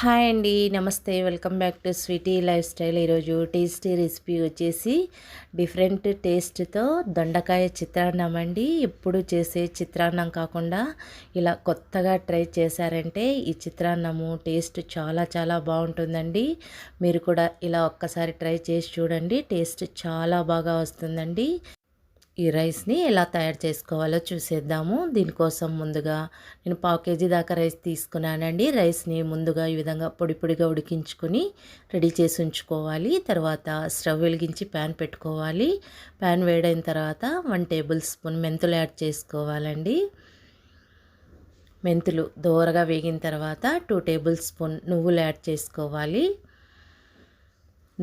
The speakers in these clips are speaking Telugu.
హాయ్ అండి, నమస్తే. Welcome back to sweety life style. ఈరోజు టేస్టీ రెసిపీ వచ్చేసి డిఫరెంట్ టేస్ట్తో దొండకాయ చిత్రాన్నం అండి. ఎప్పుడు చేసే చిత్రాన్నం కాకుండా ఇలా కొత్తగా ట్రై చేశారంటే ఈ చిత్రాన్నము టేస్ట్ చాలా చాలా బాగుంటుందండి. మీరు కూడా ఇలా ఒక్కసారి ట్రై చేసి చూడండి, టేస్ట్ చాలా బాగా వస్తుందండి. ఈ రైస్ని ఎలా తయారు చేసుకోవాలో చూసేద్దాము. దీనికోసం ముందుగా నేను 1/2 kg దాకా రైస్ తీసుకున్నానండి. రైస్ని ముందుగా ఈ విధంగా పొడి పొడిగా ఉడికించుకొని రెడీ చేసి ఉంచుకోవాలి. తర్వాత స్టవ్ వెలిగించి ప్యాన్ పెట్టుకోవాలి. ప్యాన్ వేడైన తర్వాత 1 టేబుల్ స్పూన్ మెంతులు యాడ్ చేసుకోవాలండి. మెంతులు దోరగా వేగిన తర్వాత 2 టేబుల్ స్పూన్ నువ్వులు యాడ్ చేసుకోవాలి.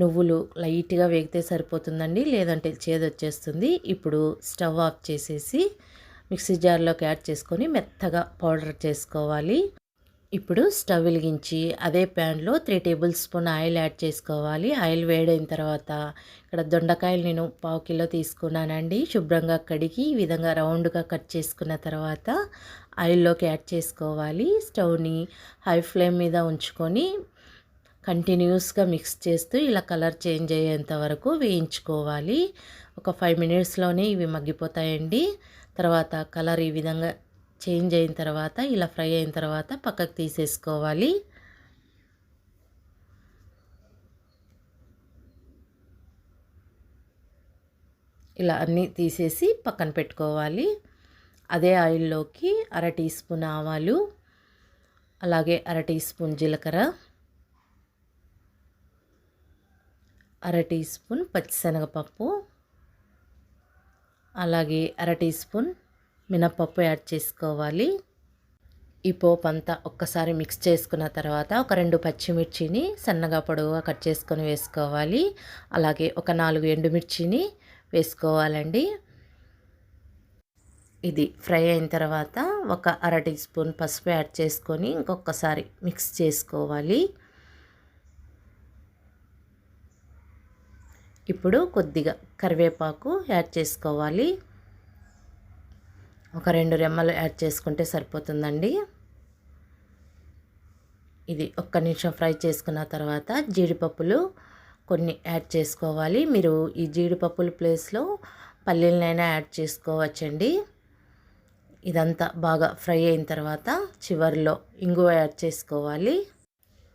నువ్వులు లైట్గా వేగితే సరిపోతుందండి, లేదంటే చేదొచ్చేస్తుంది. ఇప్పుడు స్టవ్ ఆఫ్ చేసేసి మిక్సీ జార్లోకి యాడ్ చేసుకొని మెత్తగా పౌడర్ చేసుకోవాలి. ఇప్పుడు స్టవ్ వెలిగించి అదే ప్యాన్లో 3 టేబుల్ స్పూన్ ఆయిల్ యాడ్ చేసుకోవాలి. ఆయిల్ వేడైన తర్వాత ఇక్కడ దొండకాయలు నేను 1/2 కిలో తీసుకున్నానండి. శుభ్రంగా కడిగి ఈ విధంగా రౌండ్గా కట్ చేసుకున్న తర్వాత ఆయిల్లోకి యాడ్ చేసుకోవాలి. స్టవ్ని హై ఫ్లేమ్ మీద ఉంచుకొని కంటిన్యూస్గా మిక్స్ చేస్తూ ఇలా కలర్ చేంజ్ అయ్యేంత వరకు వేయించుకోవాలి. ఒక 5 మినిట్స్లోనే ఇవి మగ్గిపోతాయండి. తర్వాత కలర్ ఈ విధంగా చేంజ్ అయిన తర్వాత ఇలా ఫ్రై అయిన తర్వాత పక్కకు తీసేసుకోవాలి. ఇలా అన్నీ తీసేసి పక్కన పెట్టుకోవాలి. అదే ఆయిల్లోకి 1/2 టీ స్పూన్ ఆవాలు, అలాగే 1/2 టీ స్పూన్ జీలకర్ర, 1/2 టీ స్పూన్ పచ్చిశనగపప్పు, అలాగే 1/2 టీ స్పూన్ మినప్పప్పు యాడ్ చేసుకోవాలి. ఈ పోపు అంతా ఒక్కసారి మిక్స్ చేసుకున్న తర్వాత ఒక 2 పచ్చిమిర్చిని సన్నగా పొడవుగా కట్ చేసుకొని వేసుకోవాలి. అలాగే ఒక 4 ఎండుమిర్చిని వేసుకోవాలండి. ఇది ఫ్రై అయిన తర్వాత ఒక 1/2 టీ స్పూన్ పసుపు యాడ్ చేసుకొని ఇంకొకసారి మిక్స్ చేసుకోవాలి. ఇప్పుడు కొద్దిగా కరివేపాకు యాడ్ చేసుకోవాలి. ఒక 2 రెమ్మలు యాడ్ చేసుకుంటే సరిపోతుందండి. ఇది ఒక్క నిమిషం ఫ్రై చేసుకున్న తర్వాత జీడిపప్పులు కొన్ని యాడ్ చేసుకోవాలి. మీరు ఈ జీడిపప్పుల ప్లేస్లో పల్లీలనైనా యాడ్ చేసుకోవచ్చండి. ఇదంతా బాగా ఫ్రై అయిన తర్వాత చివరిలో ఇంగువ యాడ్ చేసుకోవాలి.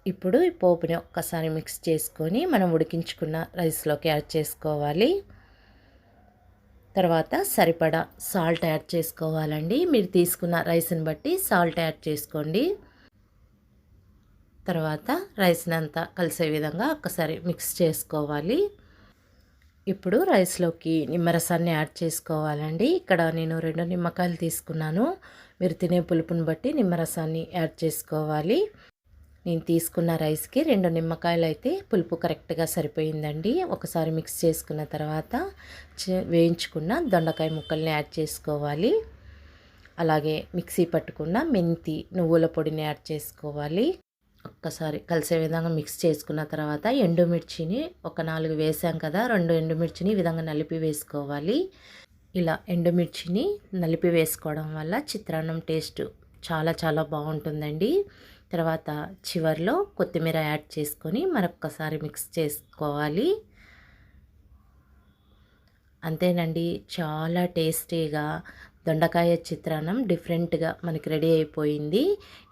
ఇప్పుడు ఈ పోపుని ఒక్కసారి మిక్స్ చేసుకొని మనం ఉడికించుకున్న రైస్లోకి యాడ్ చేసుకోవాలి. తర్వాత సరిపడా సాల్ట్ యాడ్ చేసుకోవాలండి. మీరు తీసుకున్న రైస్ని బట్టి సాల్ట్ యాడ్ చేసుకోండి. తర్వాత రైస్ని అంతా కలిసే విధంగా ఒక్కసారి మిక్స్ చేసుకోవాలి. ఇప్పుడు రైస్లోకి నిమ్మరసాన్ని యాడ్ చేసుకోవాలండి. ఇక్కడ నేను 2 నిమ్మకాయలు తీసుకున్నాను. మీరు తినే పులుపుని బట్టి నిమ్మరసాన్ని యాడ్ చేసుకోవాలి. నేను తీసుకున్న రైస్కి 2 నిమ్మకాయలు అయితే పులుపు కరెక్ట్గా సరిపోయిందండి. ఒకసారి మిక్స్ చేసుకున్న తర్వాత వేయించుకున్న దొండకాయ ముక్కల్ని యాడ్ చేసుకోవాలి. అలాగే మిక్సీ పట్టుకున్న మెంతి నువ్వుల పొడిని యాడ్ చేసుకోవాలి. ఒక్కసారి కలిసే విధంగా మిక్స్ చేసుకున్న తర్వాత ఎండుమిర్చిని ఒక 4 వేసాం కదా, 2 ఎండుమిర్చిని ఈ విధంగా నలిపి వేసుకోవాలి. ఇలా ఎండుమిర్చిని నలిపి వేసుకోవడం వల్ల చిత్రాన్నం టేస్ట్ చాలా చాలా బాగుంటుందండి. తర్వాత చివరిలో కొత్తిమీర యాడ్ చేసుకొని మరొక్కసారి మిక్స్ చేసుకోవాలి. అంతేనండి, చాలా టేస్టీగా దొండకాయ చిత్రాన్నం డిఫరెంట్గా మనకి రెడీ అయిపోయింది.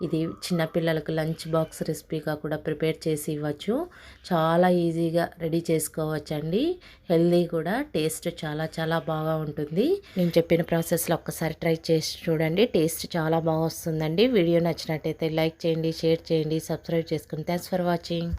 ఇది చిన్నపిల్లలకు లంచ్ బాక్స్ రెసిపీగా కూడా ప్రిపేర్ చేసి ఇవ్వచ్చు. చాలా ఈజీగా రెడీ చేసుకోవచ్చండి. హెల్దీ కూడా, టేస్ట్ చాలా చాలా బాగా ఉంటుంది. నేను చెప్పిన ప్రాసెస్లో ఒక్కసారి ట్రై చేసి చూడండి, టేస్ట్ చాలా బాగా వస్తుందండి. వీడియో నచ్చినట్టయితే లైక్ చేయండి, షేర్ చేయండి, సబ్స్క్రైబ్ చేసుకోండి. Thanks for watching.